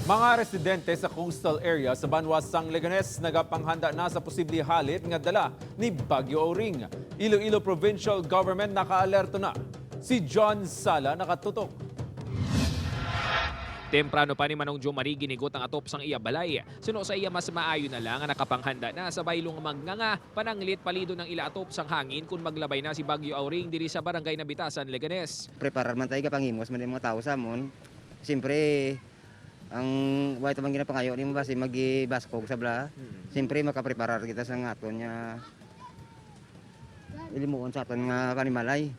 Mga residente sa coastal area sa Banwasang Leganes nagapanghanda na sa posibleng halit nga dala ni Bagyo Auring. Iloilo Provincial Government nakaalerto na. Si John Sala nakatutok. Temprano pa ni Manong Jo Marie ginigot ang atop sang iya balay. Suno sa iya mas maayo na lang ang nakapanghanda na sa baylong magnganga pananglit palido ng ila atop sang hangin kung maglabay na si Bagyo Auring diri sa barangay Nabitasan, Leganes. Preparar man tayo kapangimos man yung mga tao sa amon. Siyempre, ang wala ito man ginapangayo ni mo basi mag-baskog sa bla. Siyempre makapreparar kita sa aton nga ilimuon sa aton nga panimalay.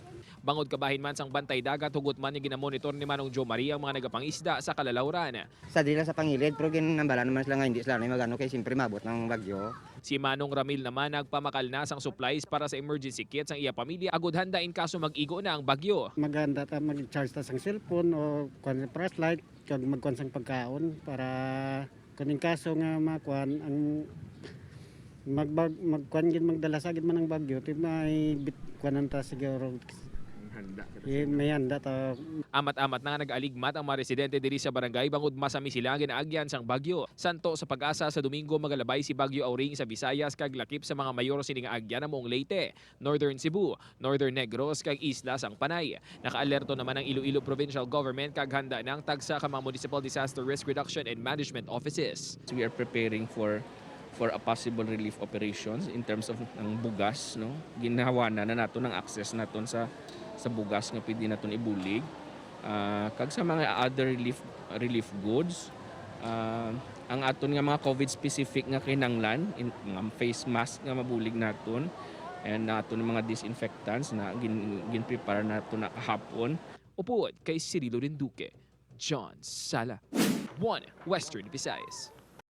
Bangod kabahin man sang bantay dagat hugot man ni ginamonitor ni Manong Jo Marie ang mga nagapangisda sa kalalawran. Sa dila sa pangilid, pero ginambala naman sila nga hindi sila na magano kay siyempre mabot ng bagyo. Si Manong Ramil naman nagpamakal na sang supplies para sa emergency kit sang iya pamilya agud handa in kaso mag-igo na ang bagyo. Maganda ta mag-charge ta sang cellphone o kuan flashlight kag magkuan sang pagkaon para kuning kaso nga makuan ang magkuan gid magdala sa gid man ang bagyo ti may bitkuanan ta siguro may handa ta. Amat-amat na nga nag-aligmat ang mga residente diri sa barangay bangod masami sila ginaagyan sang bagyo. Santo sa pag-asa sa Domingo magalabay si Bagyo Auring sa Visayas kag lakip sa mga mayor sining agyan na moong Leyte, Northern Cebu, Northern Negros kag Isla sang Panay. Nakaalerto naman ang Iloilo Provincial Government kag handa ng tagsa ka mga Municipal Disaster Risk Reduction and Management Offices. We are preparing for a possible relief operations in terms of ng bugas, no. Ginawa na nato ng access naton sa bugas nga pwede naton ibulig. Kag sa mga other relief goods, ang aton nga mga COVID specific nga kinanglan, mga face mask nga mabulig naton and aton mga disinfectants na gin-prepare naton na kahapon. Upuod kay Cirilo Rinduque, John Sala, 1 Western Visayas.